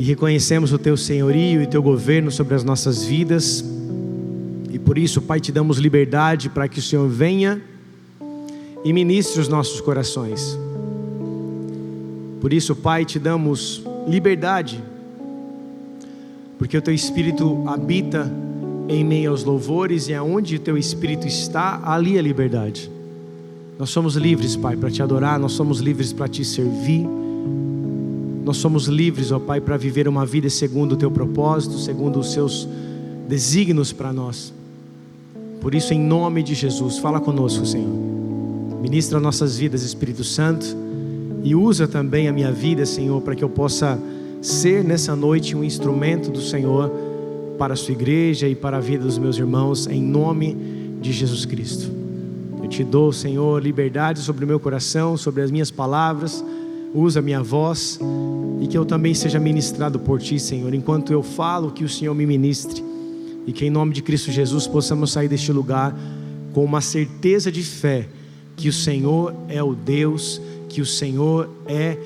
E reconhecemos o Teu senhorio e Teu governo sobre as nossas vidas. E por isso, Pai, te damos liberdade para que o Senhor venha e ministre os nossos corações. Por isso, Pai, te damos liberdade, porque o Teu Espírito habita em meio aos louvores, e aonde o Teu Espírito está, ali é liberdade. Nós somos livres, Pai, para te adorar, nós somos livres para te servir, nós somos livres, ó Pai, para viver uma vida segundo o Teu propósito, segundo os Seus desígnios para nós. Por isso, em nome de Jesus, fala conosco, Senhor. Ministra nossas vidas, Espírito Santo, e usa também a minha vida, Senhor, para que eu possa ser nessa noite um instrumento do Senhor para a sua igreja e para a vida dos meus irmãos, em nome de Jesus Cristo. Eu te dou, Senhor, liberdade sobre o meu coração, sobre as minhas palavras. Usa a minha voz e que eu também seja ministrado por Ti, Senhor, enquanto eu falo, que o Senhor me ministre, e que em nome de Cristo Jesus possamos sair deste lugar com uma certeza de fé que o Senhor é o Deus, que o Senhor é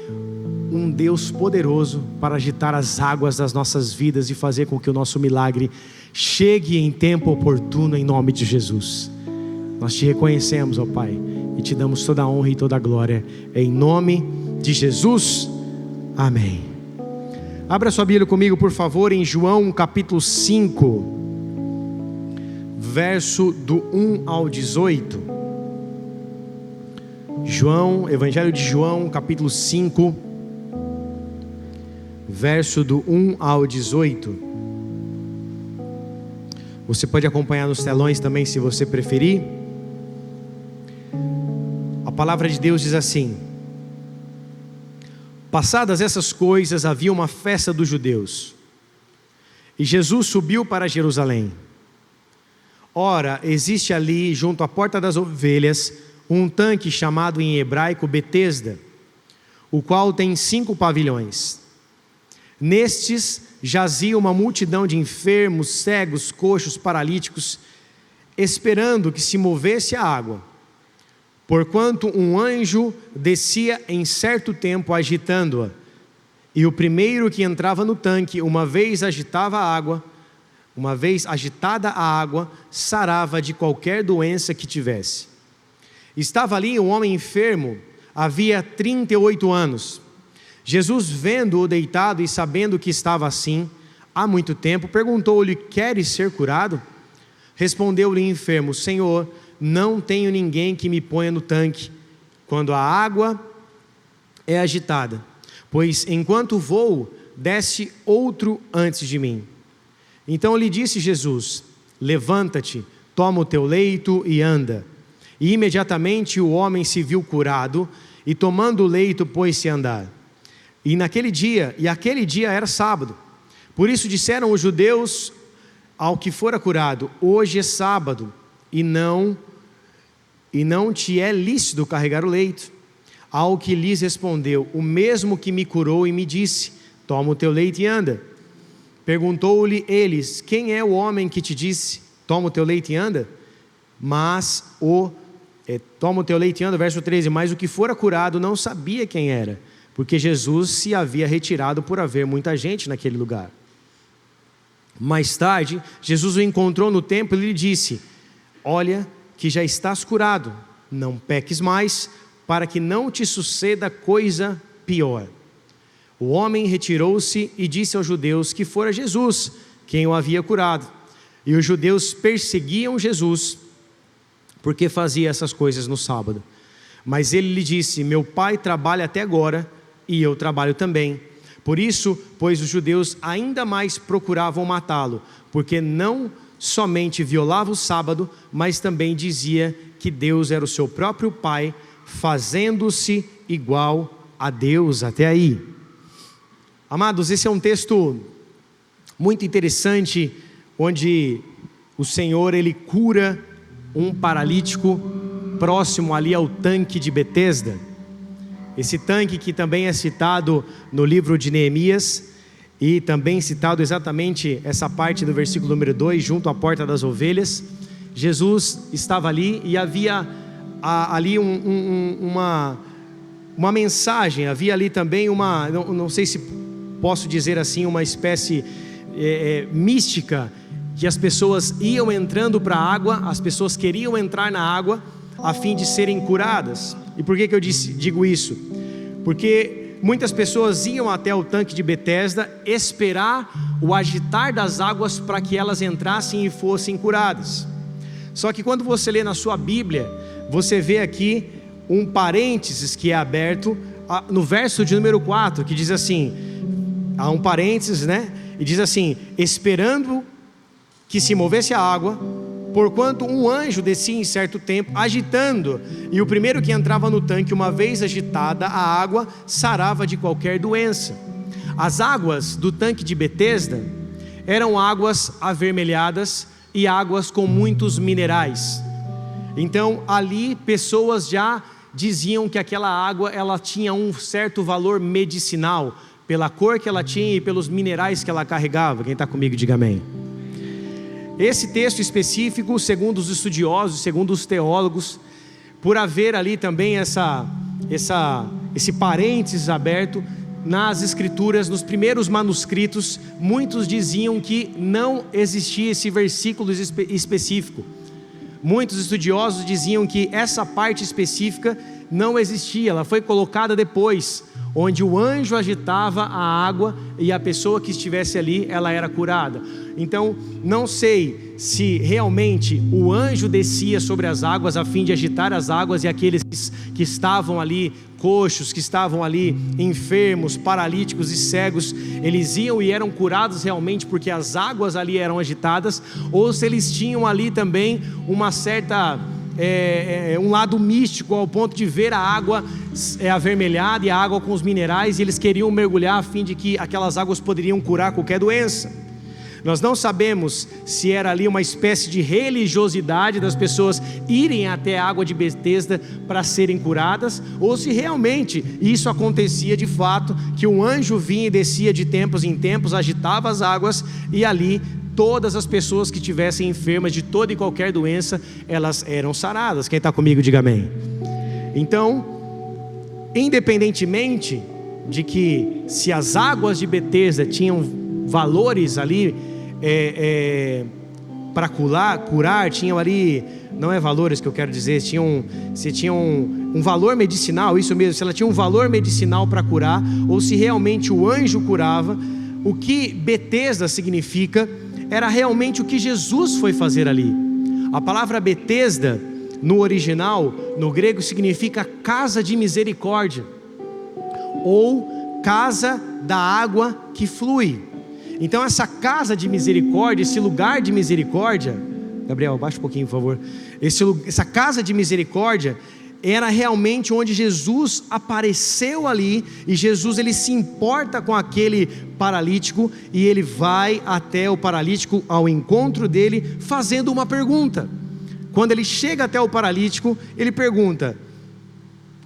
um Deus poderoso para agitar as águas das nossas vidas e fazer com que o nosso milagre chegue em tempo oportuno, em nome de Jesus. Nós te reconhecemos, ó Pai, e te damos toda a honra e toda a glória, em nome de Jesus, amém. Abra sua Bíblia comigo, por favor, em João capítulo 5, verso do 1 ao 18. João, Evangelho de João, capítulo 5, verso do 1 ao 18. Você pode acompanhar nos telões também, se você preferir. A palavra de Deus diz assim: passadas essas coisas, havia uma festa dos judeus, e Jesus subiu para Jerusalém. Ora, existe ali, junto à porta das ovelhas, um tanque chamado em hebraico Betesda, o qual tem 5 pavilhões. Nestes jazia uma multidão de enfermos, cegos, coxos, paralíticos, esperando que se movesse a água. Porquanto um anjo descia em certo tempo agitando-a, e o primeiro que entrava no tanque, uma vez agitada a água, sarava de qualquer doença que tivesse. Estava ali um homem enfermo, havia 38 anos. Jesus, vendo-o deitado e sabendo que estava assim há muito tempo, perguntou-lhe: queres ser curado? Respondeu-lhe o enfermo: Senhor, não tenho ninguém que me ponha no tanque quando a água é agitada, pois enquanto vou, desce outro antes de mim. Então lhe disse Jesus: levanta-te, toma o teu leito e anda. E imediatamente o homem se viu curado, e tomando o leito pôs-se a andar. E aquele dia era sábado. Por isso disseram os judeus ao que fora curado: hoje é sábado, e não te é lícito carregar o leito. Ao que lhes respondeu: o mesmo que me curou e me disse: toma o teu leito e anda. Perguntou-lhe eles: quem é o homem que te disse: toma o teu leito e anda? Toma o teu leito e anda, verso 13. Mas o que fora curado não sabia quem era, porque Jesus se havia retirado por haver muita gente naquele lugar. Mais tarde, Jesus o encontrou no templo e lhe disse: olha que já estás curado, não peques mais, para que não te suceda coisa pior. O homem retirou-se e disse aos judeus que fora Jesus quem o havia curado. E os judeus perseguiam Jesus, porque fazia essas coisas no sábado. Mas ele lhe disse: meu pai trabalha até agora, e eu trabalho também. Por isso, pois os judeus ainda mais procuravam matá-lo, porque não somente violava o sábado, mas também dizia que Deus era o seu próprio Pai, fazendo-se igual a Deus. Até aí. Amados, esse é um texto muito interessante, onde o Senhor, Ele cura um paralítico próximo ali ao tanque de Betesda. Esse tanque que também é citado no livro de Neemias, e também citado exatamente essa parte do versículo número 2, junto à porta das ovelhas. Jesus estava ali e havia ali uma mensagem, havia ali também não sei se posso dizer assim, uma espécie mística, que as pessoas iam entrando para a água, as pessoas queriam entrar na água a fim de serem curadas. E por que eu digo isso? Porque muitas pessoas iam até o tanque de Betesda esperar o agitar das águas para que elas entrassem e fossem curadas. Só que quando você lê na sua Bíblia, você vê aqui um parênteses que é aberto no verso de número 4, que diz assim, há um parênteses, né? E diz assim: esperando que se movesse a água, porquanto um anjo descia em certo tempo, agitando, e o primeiro que entrava no tanque, uma vez agitada a água, sarava de qualquer doença. As águas do tanque de Betesda eram águas avermelhadas e águas com muitos minerais. Então ali pessoas já diziam que aquela água ela tinha um certo valor medicinal, pela cor que ela tinha e pelos minerais que ela carregava. Quem está comigo diga amém. Esse texto específico, segundo os estudiosos, segundo os teólogos, por haver ali também esse parênteses aberto nas escrituras, nos primeiros manuscritos, muitos diziam que não existia esse versículo específico. Muitos estudiosos diziam que essa parte específica não existia, ela foi colocada depois, onde o anjo agitava a água e a pessoa que estivesse ali, ela era curada. Então, não sei se realmente o anjo descia sobre as águas a fim de agitar as águas, e aqueles que estavam ali coxos, que estavam ali enfermos, paralíticos e cegos, eles iam e eram curados realmente porque as águas ali eram agitadas, ou se eles tinham ali também uma certa um lado místico, ao ponto de ver a água avermelhada e a água com os minerais, e eles queriam mergulhar a fim de que aquelas águas poderiam curar qualquer doença. Nós não sabemos se era ali uma espécie de religiosidade das pessoas irem até a água de Betesda para serem curadas, ou se realmente isso acontecia de fato, que um anjo vinha e descia de tempos em tempos, agitava as águas, e ali todas as pessoas que estivessem enfermas de toda e qualquer doença, elas eram saradas. Quem está comigo diga amém. Então, independentemente de que se as águas de Betesda tinham valores ali para curar, tinham ali, não é valores que eu quero dizer, se tinham um valor medicinal, isso mesmo, se ela tinha um valor medicinal para curar, ou se realmente o anjo curava. O que Betesda significa era realmente o que Jesus foi fazer ali. A palavra Betesda, no original, no grego, significa casa de misericórdia, ou casa da água que flui. Então essa casa de misericórdia, esse lugar de misericórdia, Gabriel, abaixa um pouquinho por favor, essa casa de misericórdia era realmente onde Jesus apareceu ali, e Jesus ele se importa com aquele paralítico, e ele vai até o paralítico ao encontro dele, fazendo uma pergunta. Quando ele chega até o paralítico, ele pergunta: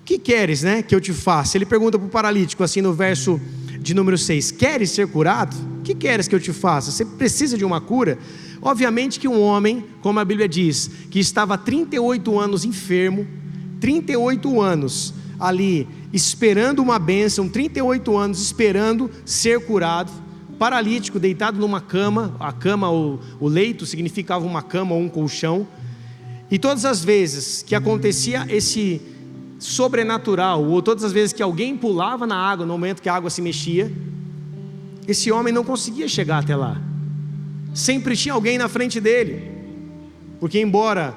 o que queres, né, que eu te faça? Ele pergunta para o paralítico assim no verso de número 6, queres ser curado? O que queres que eu te faça? Você precisa de uma cura? Obviamente que um homem, como a Bíblia diz, que estava há 38 anos enfermo, 38 anos ali esperando uma bênção, 38 anos esperando ser curado, paralítico, deitado numa cama. A cama, o leito significava uma cama ou um colchão, e todas as vezes que acontecia esse sobrenatural, ou todas as vezes que alguém pulava na água, no momento que a água se mexia, esse homem não conseguia chegar até lá, sempre tinha alguém na frente dele, porque embora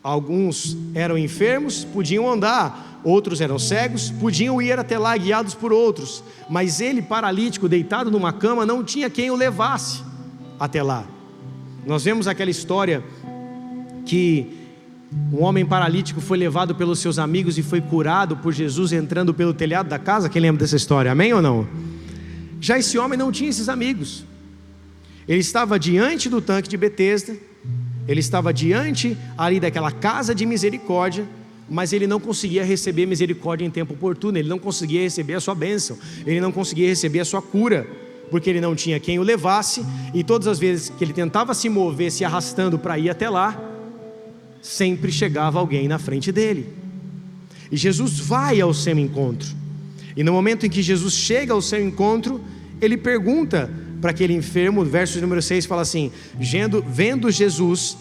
alguns eram enfermos, podiam andar, outros eram cegos, podiam ir até lá guiados por outros, mas ele, paralítico, deitado numa cama, não tinha quem o levasse até lá. Nós vemos aquela história que um homem paralítico foi levado pelos seus amigos e foi curado por Jesus entrando pelo telhado da casa. Quem lembra dessa história, amém ou não? Já esse homem não tinha esses amigos, ele estava diante do tanque de Betesda, ele estava diante ali daquela casa de misericórdia, mas ele não conseguia receber misericórdia em tempo oportuno, ele não conseguia receber a sua bênção, ele não conseguia receber a sua cura, porque ele não tinha quem o levasse, e todas as vezes que ele tentava se mover, se arrastando para ir até lá, sempre chegava alguém na frente dele. E Jesus vai ao seu encontro, e no momento em que Jesus chega ao seu encontro, ele pergunta para aquele enfermo, verso número 6 fala assim: vendo Jesus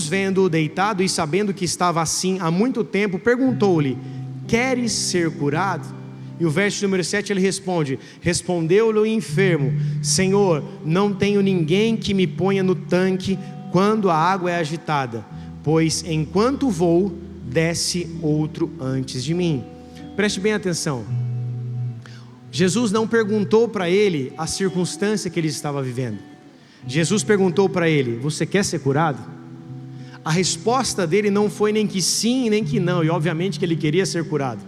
vendo-o deitado e sabendo que estava assim há muito tempo, perguntou-lhe: queres ser curado? E o verso número 7 ele responde: respondeu-lhe o enfermo: Senhor, não tenho ninguém que me ponha no tanque quando a água é agitada, pois enquanto vou, desce outro antes de mim. Preste bem atenção. Jesus não perguntou para ele a circunstância que ele estava vivendo. Jesus perguntou para ele: você quer ser curado? A resposta dele não foi nem que sim, nem que não, e obviamente que ele queria ser curado.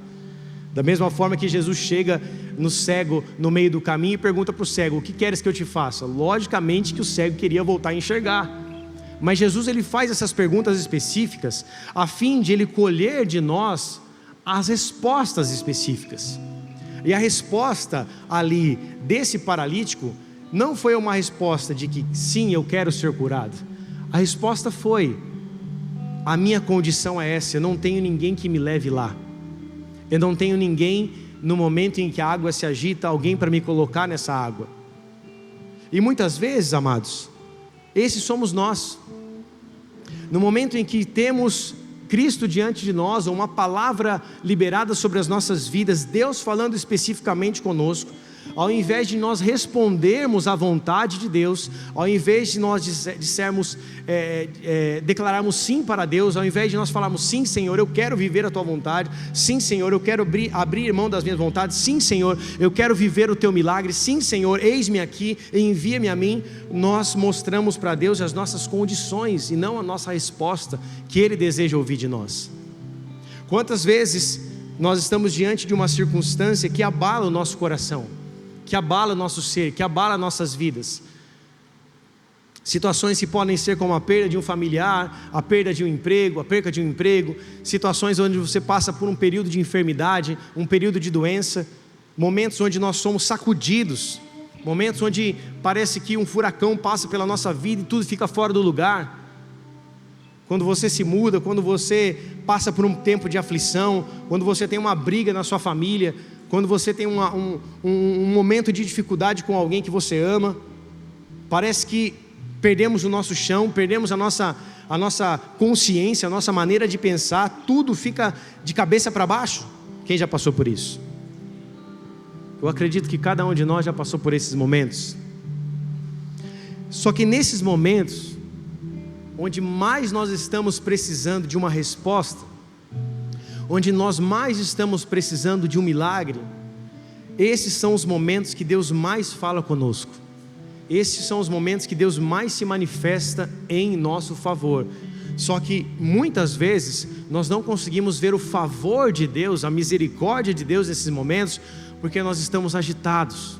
Da mesma forma que Jesus chega no cego no meio do caminho e pergunta para o cego: o que queres que eu te faça? Logicamente que o cego queria voltar a enxergar, mas Jesus ele faz essas perguntas específicas a fim de ele colher de nós as respostas específicas. E a resposta ali desse paralítico não foi uma resposta de que sim, eu quero ser curado. A resposta foi: a minha condição é essa, eu não tenho ninguém que me leve lá, eu não tenho ninguém no momento em que a água se agita, alguém para me colocar nessa água. E muitas vezes, amados, esses somos nós. No momento em que temos Cristo diante de nós, ou uma palavra liberada sobre as nossas vidas, Deus falando especificamente conosco, ao invés de nós respondermos à vontade de Deus, ao invés de nós declararmos sim para Deus, ao invés de nós falarmos: sim, Senhor, eu quero viver a tua vontade, sim, Senhor, eu quero abrir mão das minhas vontades, sim, Senhor, eu quero viver o teu milagre, sim, Senhor, eis-me aqui e envia-me a mim, nós mostramos para Deus as nossas condições e não a nossa resposta que Ele deseja ouvir de nós. Quantas vezes nós estamos diante de uma circunstância que abala o nosso coração, que abala o nosso ser, que abala nossas vidas, situações que podem ser como a perda de um familiar, a perda de um emprego, a perca de um emprego, situações onde você passa por um período de enfermidade, um período de doença, momentos onde nós somos sacudidos, momentos onde parece que um furacão passa pela nossa vida e tudo fica fora do lugar. Quando você se muda, quando você passa por um tempo de aflição, quando você tem uma briga na sua família, quando você tem um momento de dificuldade com alguém que você ama, parece que perdemos o nosso chão, perdemos a nossa consciência, a nossa maneira de pensar, tudo fica de cabeça para baixo. Quem já passou por isso? Eu acredito que cada um de nós já passou por esses momentos. Só que nesses momentos, onde mais nós estamos precisando de uma resposta, onde nós mais estamos precisando de um milagre, esses são os momentos que Deus mais fala conosco. Esses são os momentos que Deus mais se manifesta em nosso favor. Só que muitas vezes nós não conseguimos ver o favor de Deus, a misericórdia de Deus nesses momentos, porque nós estamos agitados,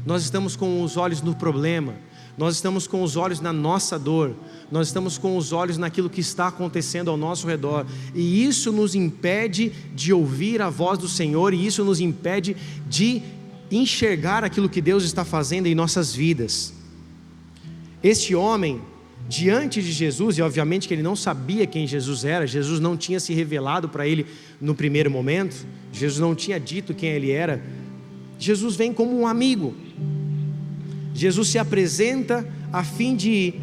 nós estamos com os olhos no problema, nós estamos com os olhos na nossa dor, nós estamos com os olhos naquilo que está acontecendo ao nosso redor, e isso nos impede de ouvir a voz do Senhor, e isso nos impede de enxergar aquilo que Deus está fazendo em nossas vidas. Este homem, diante de Jesus, e obviamente que ele não sabia quem Jesus era, Jesus não tinha se revelado para ele no primeiro momento, Jesus não tinha dito quem ele era, Jesus vem como um amigo, Jesus se apresenta a fim de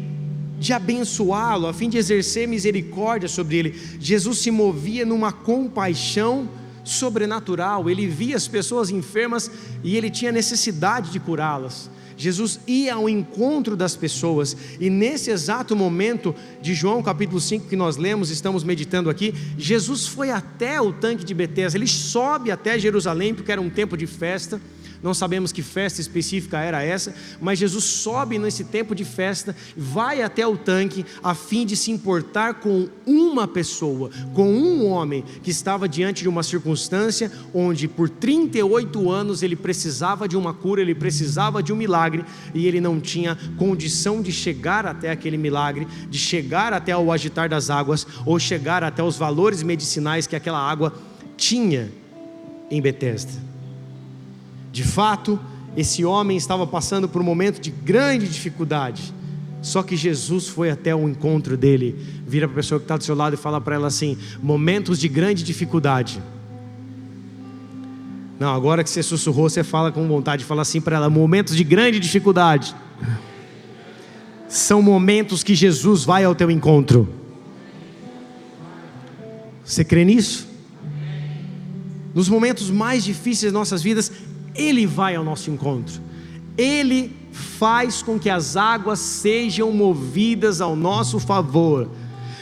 abençoá-lo, a fim de exercer misericórdia sobre ele. Jesus se movia numa compaixão sobrenatural, ele via as pessoas enfermas e ele tinha necessidade de curá-las. Jesus ia ao encontro das pessoas, e nesse exato momento de João capítulo 5 que nós lemos, estamos meditando aqui, Jesus foi até o tanque de Betesda, ele sobe até Jerusalém, porque era um tempo de festa. Não sabemos que festa específica era essa, mas Jesus sobe nesse tempo de festa, vai até o tanque a fim de se importar com uma pessoa, com um homem que estava diante de uma circunstância onde por 38 anos ele precisava de uma cura, ele precisava de um milagre, e ele não tinha condição de chegar até aquele milagre, de chegar até o agitar das águas, ou chegar até os valores medicinais que aquela água tinha em Betesda. De fato, esse homem estava passando por um momento de grande dificuldade, só que Jesus foi até o encontro dele. Vira para a pessoa que está do seu lado e fala para ela assim: momentos de grande dificuldade Não, agora que você sussurrou, você fala com vontade, fala assim para ela: momentos de grande dificuldade são momentos que Jesus vai ao teu encontro. Você crê nisso? Nos momentos mais difíceis das nossas vidas, Ele vai ao nosso encontro. Ele faz com que as águas sejam movidas ao nosso favor.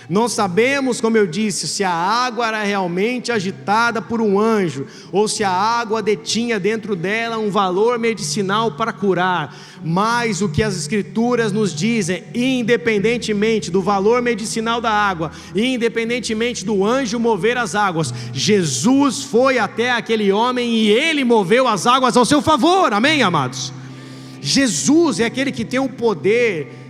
Não sabemos, como eu disse, se a água era realmente agitada por um anjo, ou se a água detinha dentro dela um valor medicinal para curar. Mas o que as Escrituras nos dizem, independentemente do valor medicinal da água, independentemente do anjo mover as águas, Jesus foi até aquele homem e Ele moveu as águas ao seu favor. Amém, amados? Jesus é aquele que tem o poder,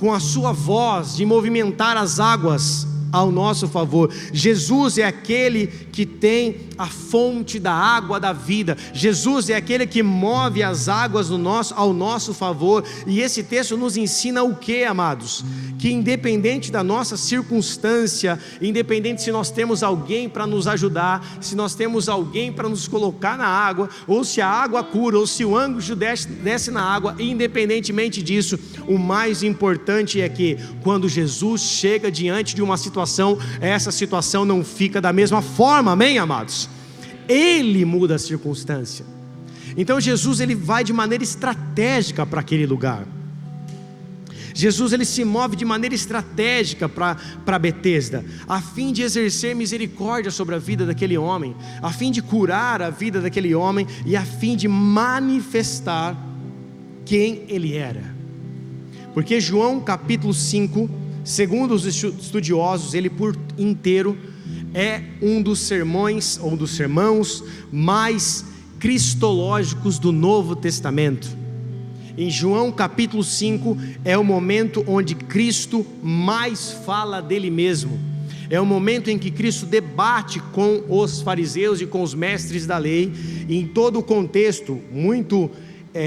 com a sua voz, de movimentar as águas ao nosso favor. Jesus é aquele que tem a fonte da água da vida. Jesus é aquele que move as águas ao nosso favor. E esse texto nos ensina o que, amados? Que independente da nossa circunstância, independente se nós temos alguém para nos ajudar, se nós temos alguém para nos colocar na água, ou se a água cura, ou se o anjo desce na água, independentemente disso, o mais importante é que quando Jesus chega diante de uma situação, essa situação não fica da mesma forma. Amém, amados? Ele muda a circunstância. Então Jesus, ele vai de maneira estratégica para aquele lugar. Jesus, ele se move de maneira estratégica para Betesda, a fim de exercer misericórdia sobre a vida daquele homem, a fim de curar a vida daquele homem e a fim de manifestar quem ele era. Porque João capítulo 5, segundo os estudiosos, ele por inteiro é um dos sermões ou dos sermãos mais cristológicos do Novo Testamento. Em João capítulo 5 é o momento onde Cristo mais fala dele mesmo. É o momento em que Cristo debate com os fariseus e com os mestres da lei. E em todo o contexto, muito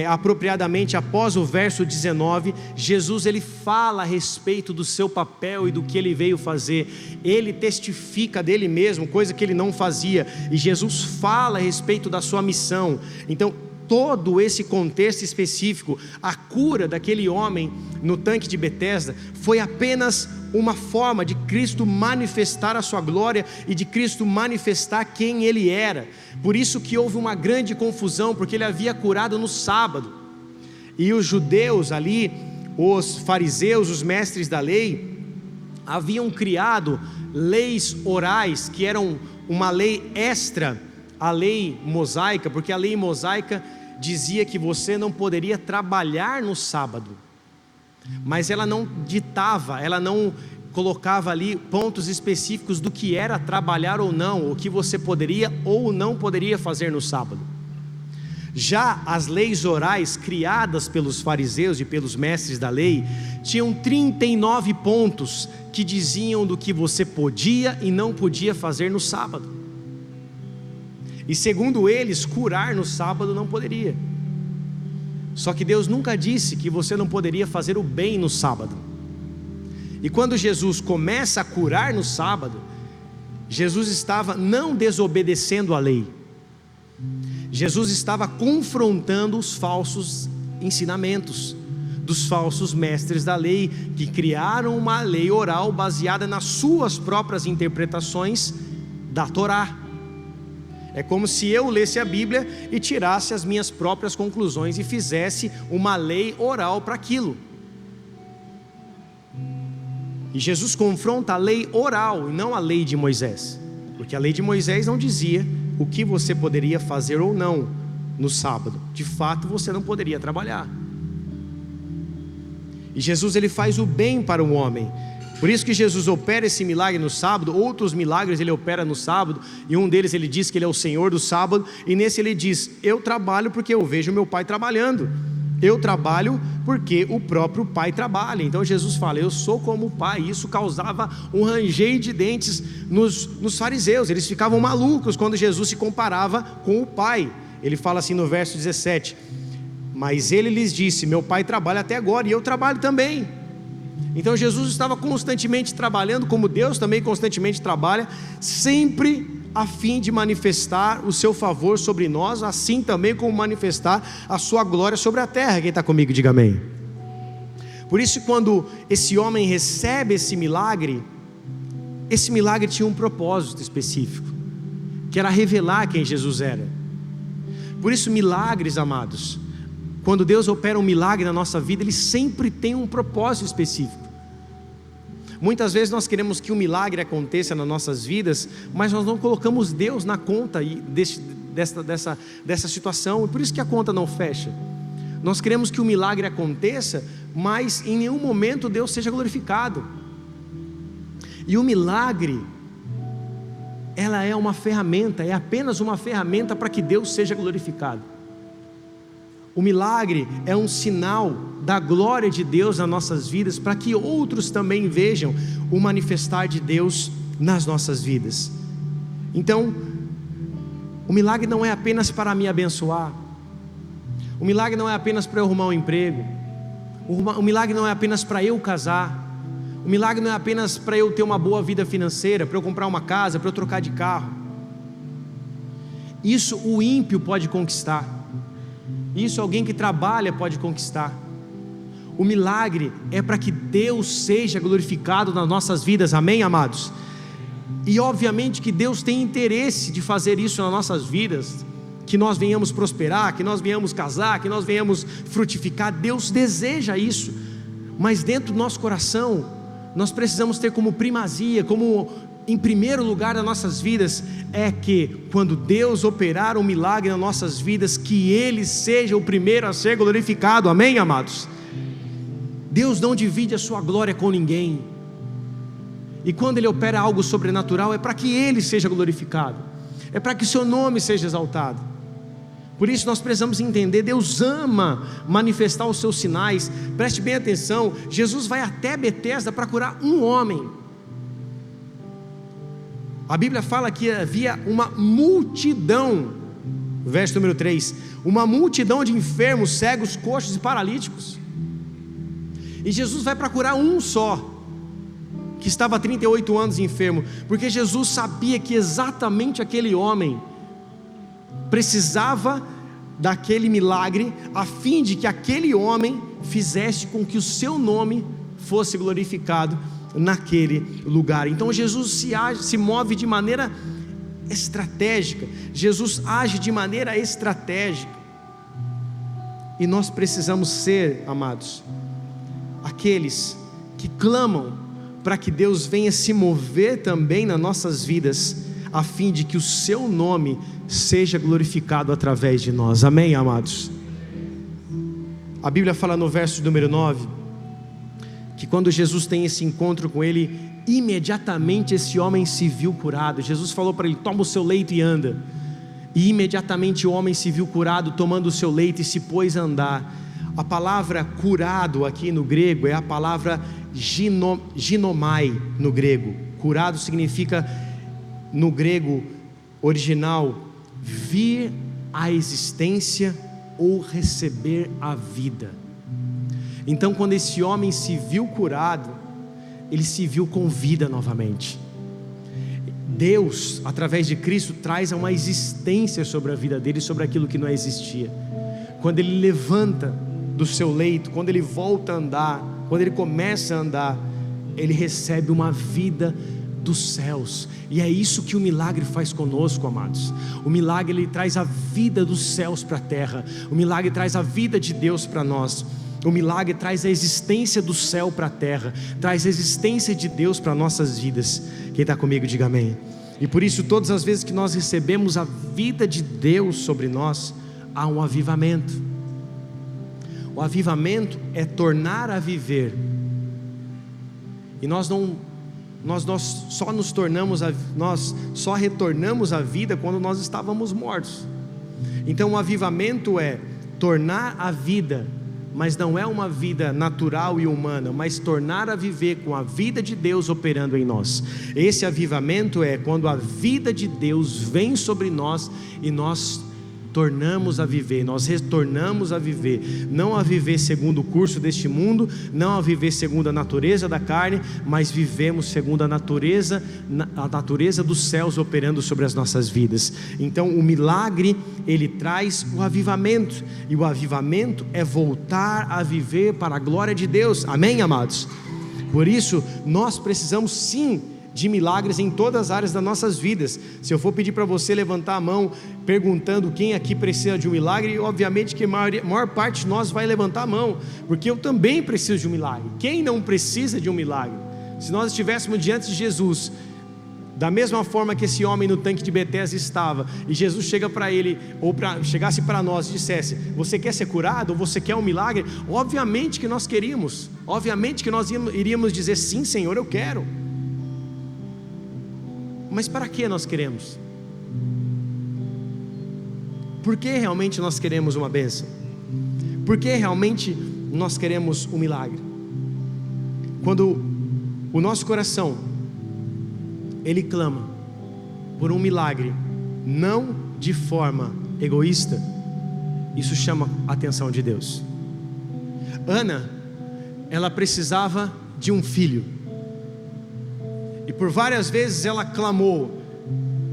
apropriadamente após o verso 19, Jesus, ele fala a respeito do seu papel e do que ele veio fazer. Ele testifica dele mesmo, coisa que ele não fazia, e Jesus fala a respeito da sua missão. Então todo esse contexto específico, a cura daquele homem no tanque de Betesda, foi apenas uma forma de Cristo manifestar a sua glória e de Cristo manifestar quem ele era. Por isso que houve uma grande confusão, porque ele havia curado no sábado, e os judeus ali, os fariseus, os mestres da lei, haviam criado leis orais, que eram uma lei extra à lei mosaica, porque a lei mosaica dizia que você não poderia trabalhar no sábado, mas ela não ditava, ela não colocava ali pontos específicos do que era trabalhar ou não, o que você poderia ou não poderia fazer no sábado. Já as leis orais criadas pelos fariseus e pelos mestres da lei tinham 39 pontos que diziam do que você podia e não podia fazer no sábado. E segundo eles, curar no sábado não poderia. Só que Deus nunca disse que você não poderia fazer o bem no sábado. E quando Jesus começa a curar no sábado, Jesus estava não desobedecendo a lei, Jesus estava confrontando os falsos ensinamentos dos falsos mestres da lei, que criaram uma lei oral baseada nas suas próprias interpretações da Torá. É como se eu lesse a Bíblia e tirasse as minhas próprias conclusões e fizesse uma lei oral para aquilo. E Jesus confronta a lei oral e não a lei de Moisés, porque a lei de Moisés não dizia o que você poderia fazer ou não no sábado. De fato, você não poderia trabalhar. E Jesus, ele faz o bem para o homem. Por isso que Jesus opera esse milagre no sábado. Outros milagres ele opera no sábado, e um deles ele diz que ele é o Senhor do sábado. E nesse ele diz: eu trabalho porque eu vejo meu Pai trabalhando. Eu trabalho porque o próprio Pai trabalha. Então Jesus fala: eu sou como o Pai. Isso causava um ranger de dentes nos fariseus. Eles ficavam malucos quando Jesus se comparava com o Pai. Ele fala assim no verso 17: mas ele lhes disse: meu Pai trabalha até agora e eu trabalho também. Então Jesus estava constantemente trabalhando, como Deus também constantemente trabalha, sempre a fim de manifestar o seu favor sobre nós, assim também como manifestar a sua glória sobre a terra. Quem está comigo, diga amém. Por isso, quando esse homem recebe esse milagre tinha um propósito específico, que era revelar quem Jesus era. Por isso, milagres, amados, quando Deus opera um milagre na nossa vida, Ele sempre tem um propósito específico. Muitas vezes nós queremos que um milagre aconteça nas nossas vidas, mas nós não colocamos Deus na conta dessa situação, e por isso que a conta não fecha. Nós queremos que o milagre aconteça, mas em nenhum momento Deus seja glorificado. E o milagre, ela é uma ferramenta, é apenas uma ferramenta para que Deus seja glorificado. O milagre é um sinal da glória de Deus nas nossas vidas, para que outros também vejam o manifestar de Deus nas nossas vidas. Então, o milagre não é apenas para me abençoar, o milagre não é apenas para eu arrumar um emprego, o milagre não é apenas para eu casar, o milagre não é apenas para eu ter uma boa vida financeira, para eu comprar uma casa, para eu trocar de carro. Isso o ímpio pode conquistar, isso alguém que trabalha pode conquistar. O milagre é para que Deus seja glorificado nas nossas vidas, amém, amados? E obviamente que Deus tem interesse de fazer isso nas nossas vidas, que nós venhamos prosperar, que nós venhamos casar, que nós venhamos frutificar. Deus deseja isso, mas dentro do nosso coração nós precisamos ter como primazia, como em primeiro lugar nas nossas vidas, é que quando Deus operar um milagre nas nossas vidas, que Ele seja o primeiro a ser glorificado, amém, amados? Deus não divide a sua glória com ninguém, e quando Ele opera algo sobrenatural, é para que Ele seja glorificado, é para que o seu nome seja exaltado. Por isso nós precisamos entender, Deus ama manifestar os seus sinais. Preste bem atenção, Jesus vai até Betesda para curar um homem. A Bíblia fala que havia uma multidão, verso número 3, uma multidão de enfermos, cegos, coxos e paralíticos, e Jesus vai para curar um só, que estava há 38 anos enfermo, porque Jesus sabia que exatamente aquele homem precisava daquele milagre, a fim de que aquele homem fizesse com que o seu nome fosse glorificado naquele lugar. Então Jesus se move de maneira estratégica, Jesus age de maneira estratégica, e nós precisamos ser, amados, aqueles que clamam para que Deus venha se mover também nas nossas vidas, a fim de que o seu nome seja glorificado através de nós, amém, amados? A Bíblia fala no verso número 9, que quando Jesus tem esse encontro com ele, imediatamente esse homem se viu curado. Jesus falou para ele: toma o seu leito e anda. E imediatamente o homem se viu curado, tomando o seu leito, e se pôs a andar. A palavra curado aqui no grego é a palavra ginomai no grego. Curado significa, no grego original, vir à existência ou receber a vida. Então, quando esse homem se viu curado, ele se viu com vida novamente. Deus, através de Cristo, traz uma existência sobre a vida dele, sobre aquilo que não existia. Quando ele levanta do seu leito, quando ele volta a andar, quando ele começa a andar, ele recebe uma vida dos céus. E é isso que o milagre faz conosco, amados. O milagre, ele traz a vida dos céus para a terra. O milagre traz a vida de Deus para nós. O milagre traz a existência do céu para a terra, traz a existência de Deus para nossas vidas. Quem está comigo, diga amém. E por isso, todas as vezes que nós recebemos a vida de Deus sobre nós, há um avivamento. O avivamento é tornar a viver. E nós só retornamos à vida quando nós estávamos mortos. Então o avivamento é tornar a vida, mas não é uma vida natural e humana, mas tornar a viver com a vida de Deus operando em nós. Esse avivamento é quando a vida de Deus vem sobre nós e nós tornamos a viver, nós retornamos a viver, não a viver segundo o curso deste mundo, não a viver segundo a natureza da carne, mas vivemos segundo a natureza dos céus operando sobre as nossas vidas. Então o milagre, ele traz o avivamento, e o avivamento é voltar a viver para a glória de Deus, amém, amados? Por isso, nós precisamos sim de milagres em todas as áreas das nossas vidas. Se eu for pedir para você levantar a mão, perguntando quem aqui precisa de um milagre, obviamente que a maior parte de nós vai levantar a mão, porque eu também preciso de um milagre. Quem não precisa de um milagre? Se nós estivéssemos diante de Jesus, da mesma forma que esse homem no tanque de Betesda estava, e Jesus chega para ele, ou chegasse para nós e dissesse: você quer ser curado? Ou você quer um milagre? Obviamente que nós queríamos, obviamente que nós iríamos dizer: sim, Senhor, eu quero. Mas para que nós queremos? Por que realmente nós queremos uma bênção? Por que realmente nós queremos um milagre? Quando o nosso coração, ele clama por um milagre, não de forma egoísta, isso chama a atenção de Deus. Ana, ela precisava de um filho, e por várias vezes ela clamou.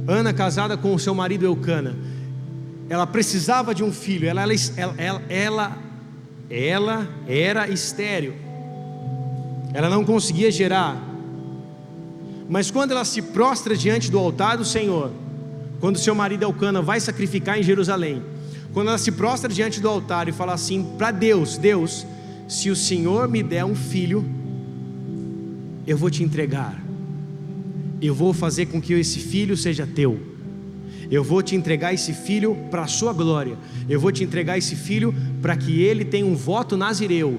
Ana, casada com o seu marido Eucana, ela precisava de um filho. Ela era estéril, ela não conseguia gerar. Mas quando ela se prostra diante do altar do Senhor, quando seu marido Eucana vai sacrificar em Jerusalém, quando ela se prostra diante do altar e fala assim para Deus: Deus, se o Senhor me der um filho, eu vou te entregar, eu vou fazer com que esse filho seja teu, eu vou te entregar esse filho para a sua glória, eu vou te entregar esse filho para que ele tenha um voto nazireu.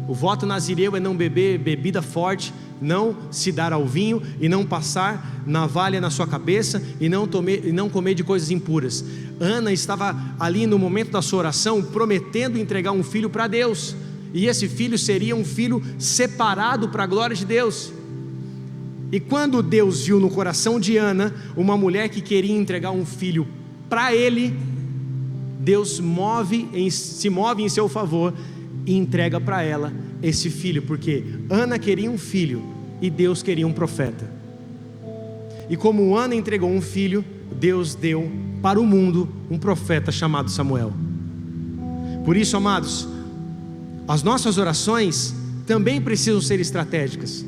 O voto nazireu é não beber bebida forte, não se dar ao vinho, e não passar navalha na sua cabeça, e não comer de coisas impuras. Ana estava ali no momento da sua oração, prometendo entregar um filho para Deus, e esse filho seria um filho separado para a glória de Deus. E quando Deus viu no coração de Ana uma mulher que queria entregar um filho para ele, Deus se move em seu favor e entrega para ela esse filho, porque Ana queria um filho e Deus queria um profeta. E como Ana entregou um filho, Deus deu para o mundo um profeta chamado Samuel. Por isso, amados, as nossas orações também precisam ser estratégicas.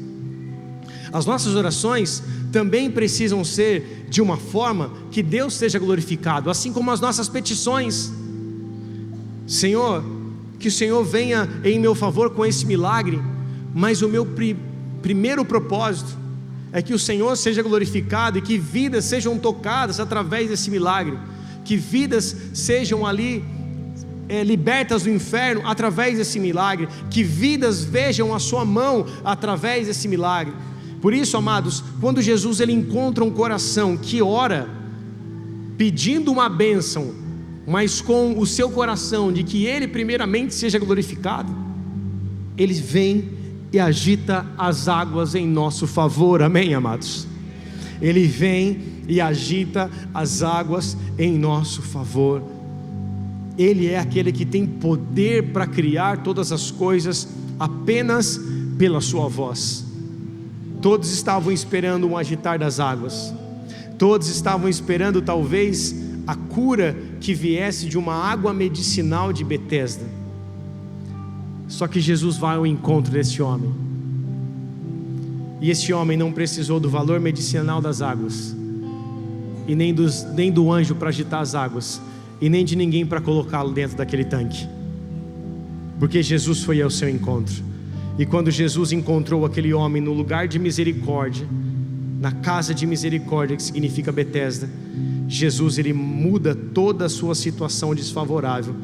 As nossas orações também precisam ser de uma forma que Deus seja glorificado, assim como as nossas petições. Senhor, que o Senhor venha em meu favor com esse milagre, mas o meu primeiro propósito é que o Senhor seja glorificado e que vidas sejam tocadas através desse milagre, que vidas sejam ali libertas do inferno através desse milagre, que vidas vejam a sua mão através desse milagre. Por isso, amados, quando Jesus ele encontra um coração que ora pedindo uma bênção, mas com o seu coração de que ele primeiramente seja glorificado, ele vem e agita as águas em nosso favor, amém, amados? Ele vem e agita as águas em nosso favor. Ele é aquele que tem poder para criar todas as coisas apenas pela sua voz. Todos estavam esperando um agitar das águas, todos estavam esperando talvez a cura que viesse de uma água medicinal de Betesda. Só que Jesus vai ao encontro desse homem, e esse homem não precisou do valor medicinal das águas, e nem do anjo para agitar as águas, e nem de ninguém para colocá-lo dentro daquele tanque, porque Jesus foi ao seu encontro. E quando Jesus encontrou aquele homem no lugar de misericórdia, na casa de misericórdia, que significa Betesda, Jesus ele muda toda a sua situação desfavorável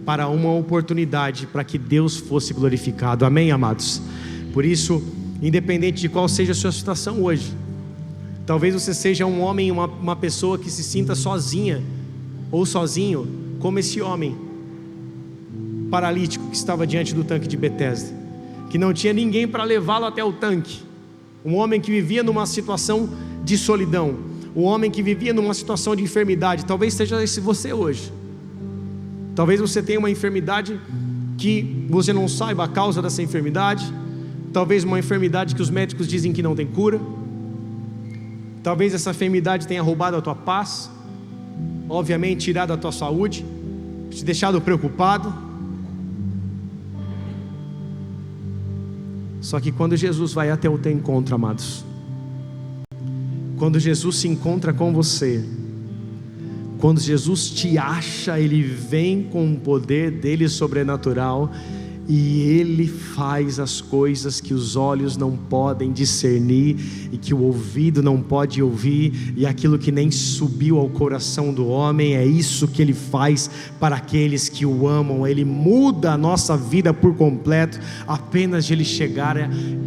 para uma oportunidade para que Deus fosse glorificado, amém, amados? Por isso, independente de qual seja a sua situação hoje, talvez você seja um homem, uma pessoa que se sinta sozinha ou sozinho, como esse homem paralítico que estava diante do tanque de Betesda, que não tinha ninguém para levá-lo até o tanque, um homem que vivia numa situação de solidão, um homem que vivia numa situação de enfermidade. Talvez seja esse você hoje, Talvez você tenha uma enfermidade que você não saiba a causa dessa enfermidade. Talvez uma enfermidade que os médicos dizem que não tem cura. Talvez essa enfermidade tenha roubado a tua paz, obviamente tirado a tua saúde, te deixado preocupado. Só que quando Jesus vai até o teu encontro, amados, quando Jesus se encontra com você, quando Jesus te acha, Ele vem com o poder dele sobrenatural, e Ele faz as coisas que os olhos não podem discernir, e que o ouvido não pode ouvir, e aquilo que nem subiu ao coração do homem, é isso que Ele faz para aqueles que o amam. Ele muda a nossa vida por completo, apenas de Ele chegar,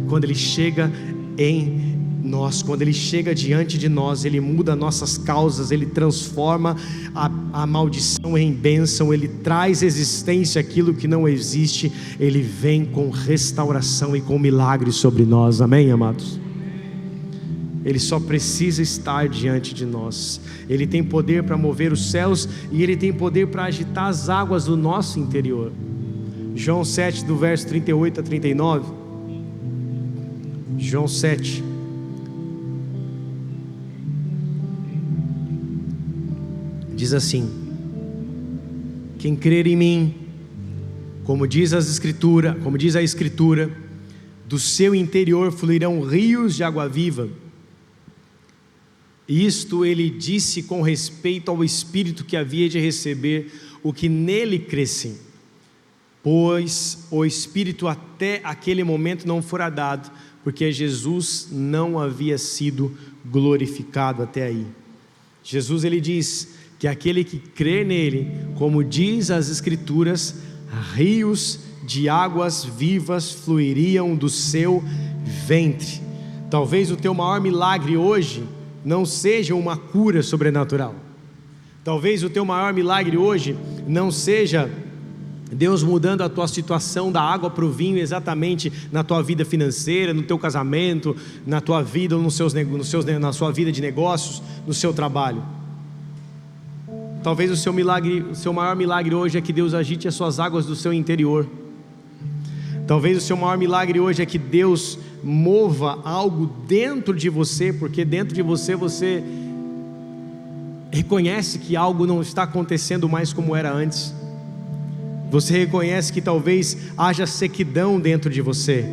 quando Ele chega em nós, quando Ele chega diante de nós, Ele muda nossas causas, Ele transforma a maldição em bênção, Ele traz existência aquilo que não existe, Ele vem com restauração e com milagres sobre nós, amém, amados? Ele só precisa estar diante de nós. Ele tem poder para mover os céus, e Ele tem poder para agitar as águas do nosso interior. João 7, do verso 38 a 39, João 7, diz assim: quem crer em mim, como diz a Escritura, do seu interior fluirão rios de água viva. Isto Ele disse com respeito ao Espírito que havia de receber o que nele crescem, pois o Espírito até aquele momento não fora dado, porque Jesus não havia sido glorificado até aí. Jesus, Ele diz que aquele que crê nele, como diz as Escrituras, rios de águas vivas fluiriam do seu ventre. Talvez o teu maior milagre hoje não seja uma cura sobrenatural. Talvez o teu maior milagre hoje não seja Deus mudando a tua situação da água para o vinho, exatamente na tua vida financeira, no teu casamento, na tua vida, na sua vida de negócios, no seu trabalho. Talvez o seu maior milagre hoje é que Deus agite as suas águas do seu interior. Talvez o seu maior milagre hoje é que Deus mova algo dentro de você, porque dentro de você, você reconhece que algo não está acontecendo mais como era antes. Você reconhece que talvez haja sequidão dentro de você,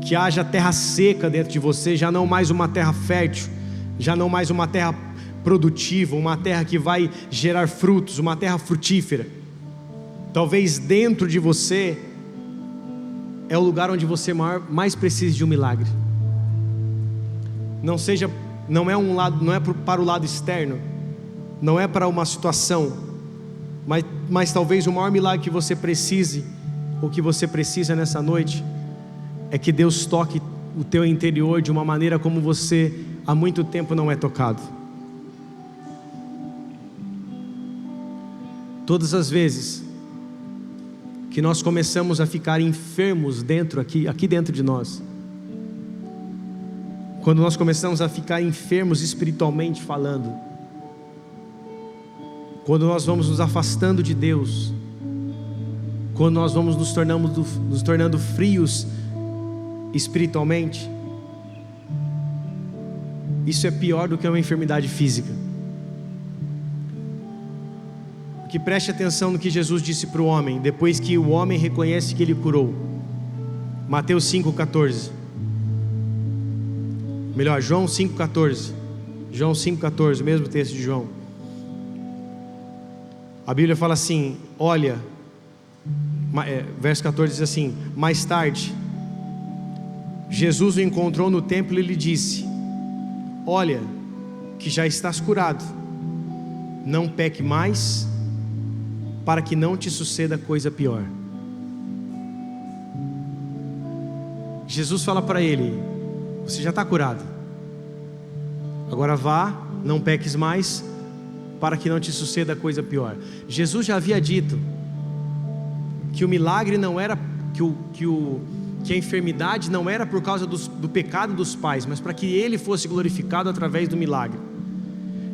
que haja terra seca dentro de você, já não mais uma terra fértil, já não mais uma terra produtiva, uma terra que vai gerar frutos, uma terra frutífera. Talvez dentro de você é o lugar onde você mais precisa de um milagre. Não é para o lado externo, não é para uma situação, mas talvez o maior milagre que você precise, ou que você precisa nessa noite, é que Deus toque o teu interior de uma maneira como você há muito tempo não é tocado. Todas as vezes que nós começamos a ficar enfermos aqui dentro de nós, quando nós começamos a ficar enfermos espiritualmente falando, quando nós vamos nos afastando de Deus, quando nós vamos nos tornando frios espiritualmente, isso é pior do que uma enfermidade física. Que preste atenção no que Jesus disse para o homem, depois que o homem reconhece que ele curou. Mateus 5,14. Melhor, João 5,14. João 5,14, o mesmo texto de João. A Bíblia fala assim, olha, verso 14 diz assim: mais tarde, Jesus o encontrou no templo e lhe disse: olha, que já estás curado, não peque mais, para que não te suceda coisa pior. Jesus fala para ele: você já está curado, agora vá, não peques mais, para que não te suceda coisa pior. Jesus já havia dito que o milagre não era, que a enfermidade não era por causa do pecado dos pais, mas para que Ele fosse glorificado através do milagre.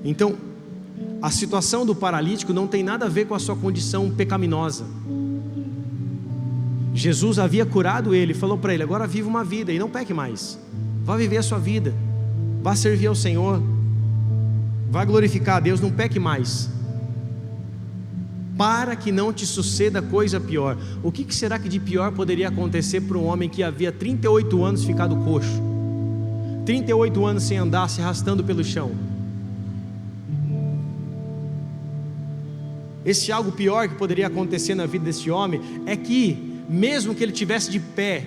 Então, a situação do paralítico não tem nada a ver com a sua condição pecaminosa. Jesus havia curado ele, falou para ele: agora viva uma vida e não peque mais, vá viver a sua vida, vá servir ao Senhor, vá glorificar a Deus, não peque mais, para que não te suceda coisa pior. O que será que de pior poderia acontecer para um homem que havia 38 anos ficado coxo, 38 anos sem andar, se arrastando pelo chão? Esse algo pior que poderia acontecer na vida desse homem é que, mesmo que ele estivesse de pé,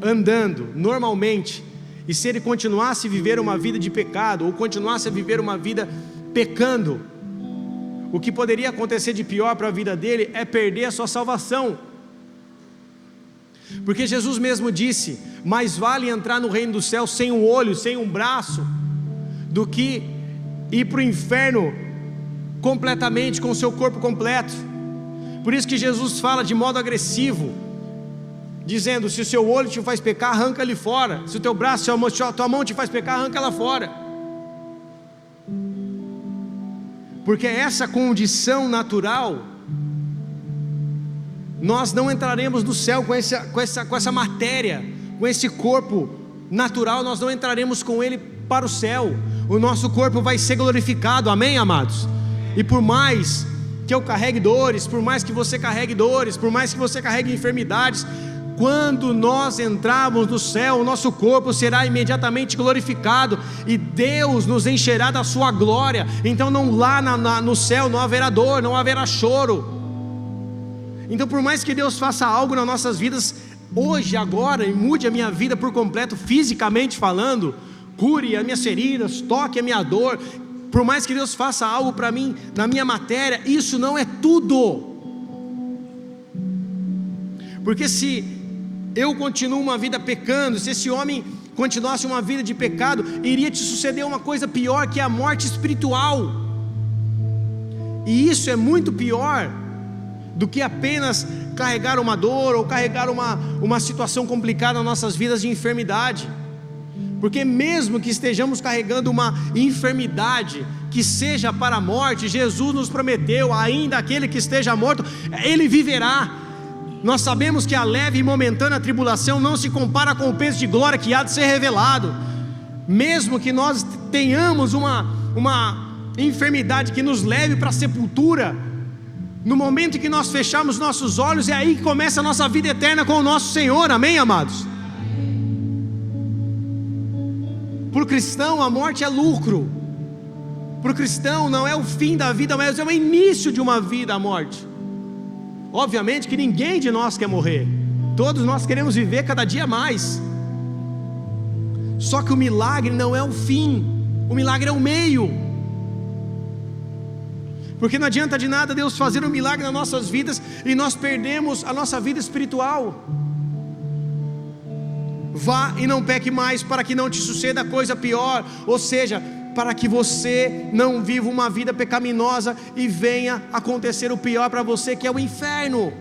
andando normalmente, e se ele continuasse a viver uma vida de pecado, ou continuasse a viver uma vida pecando, o que poderia acontecer de pior para a vida dele é perder a sua salvação. Porque Jesus mesmo disse: mais vale entrar no reino dos céus sem um olho, sem um braço, do que ir para o inferno completamente, com o seu corpo completo. Por isso que Jesus fala de modo agressivo, dizendo: se o seu olho te faz pecar, arranca ele fora. Se o teu braço, tua mão te faz pecar, arranca ela fora. Porque essa condição natural, nós não entraremos no céu com essa matéria, com esse corpo natural, nós não entraremos com ele para o céu. O nosso corpo vai ser glorificado, amém, amados? E por mais que eu carregue dores, por mais que você carregue dores, por mais que você carregue enfermidades, quando nós entrarmos no céu, o nosso corpo será imediatamente glorificado, e Deus nos encherá da sua glória. Então lá no céu não haverá dor, não haverá choro. Então, por mais que Deus faça algo nas nossas vidas, hoje, agora, e mude a minha vida por completo, fisicamente falando, cure as minhas feridas, toque a minha dor, por mais que Deus faça algo para mim, na minha matéria, isso não é tudo. Porque se eu continuo uma vida pecando, se esse homem continuasse uma vida de pecado, iria te suceder uma coisa pior, que é a morte espiritual. E isso é muito pior do que apenas carregar uma dor, ou carregar uma situação complicada nas nossas vidas de enfermidade. Porque mesmo que estejamos carregando uma enfermidade que seja para a morte, Jesus nos prometeu: ainda aquele que esteja morto, ele viverá. Nós sabemos que a leve e momentânea tribulação não se compara com o peso de glória que há de ser revelado. Mesmo que nós tenhamos uma enfermidade que nos leve para a sepultura, no momento em que nós fechamos nossos olhos, é aí que começa a nossa vida eterna com o nosso Senhor, amém, amados? Para o cristão, a morte é lucro. Para o cristão não é o fim da vida, mas é o início de uma vida, a morte. Obviamente que ninguém de nós quer morrer, todos nós queremos viver cada dia mais. Só que o milagre não é o fim, o milagre é o meio. Porque não adianta de nada Deus fazer um milagre nas nossas vidas e nós perdemos a nossa vida espiritual. Vá e não peque mais, para que não te suceda coisa pior. Ou seja, para que você não viva uma vida pecaminosa e venha acontecer o pior para você, que é o inferno.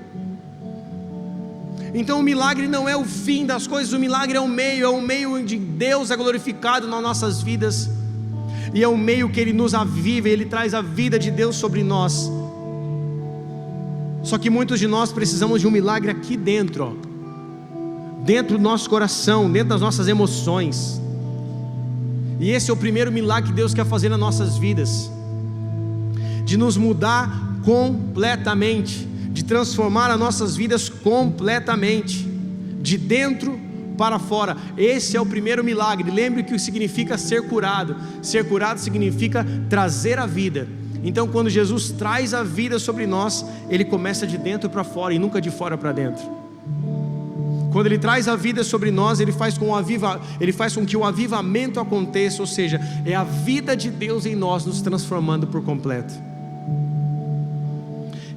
Então o milagre não é o fim das coisas, o milagre é o meio onde Deus é glorificado nas nossas vidas, e é o meio que Ele nos aviva, Ele traz a vida de Deus sobre nós. Só que muitos de nós precisamos de um milagre aqui dentro, ó, dentro do nosso coração, dentro das nossas emoções. E esse é o primeiro milagre que Deus quer fazer nas nossas vidas, de nos mudar completamente, de transformar as nossas vidas completamente, de dentro para fora. Esse é o primeiro milagre. Lembre que significa ser curado. Ser curado significa trazer a vida. Então quando Jesus traz a vida sobre nós, Ele começa de dentro para fora e nunca de fora para dentro. Quando Ele traz a vida sobre nós, Ele faz com que o avivamento aconteça, ou seja, é a vida de Deus em nós nos transformando por completo.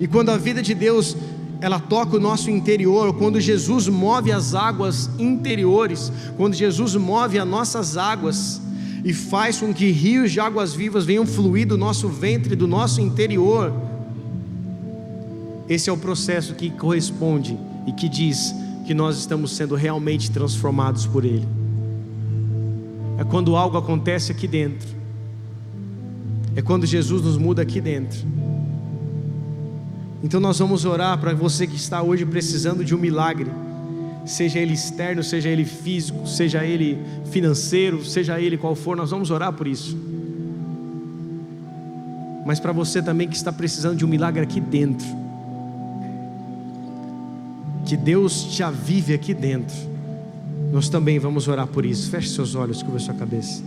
E quando a vida de Deus, ela toca o nosso interior, quando Jesus move as águas interiores, quando Jesus move as nossas águas e faz com que rios de águas vivas venham fluir do nosso ventre, do nosso interior, esse é o processo que corresponde e que diz que nós estamos sendo realmente transformados por Ele. É quando algo acontece aqui dentro, é quando Jesus nos muda aqui dentro. Então nós vamos orar para você que está hoje precisando de um milagre, seja ele externo, seja ele físico, seja ele financeiro, seja ele qual for, nós vamos orar por isso. Mas para você também que está precisando de um milagre aqui dentro, que Deus te avive aqui dentro, nós também vamos orar por isso. Feche seus olhos, curva sua cabeça.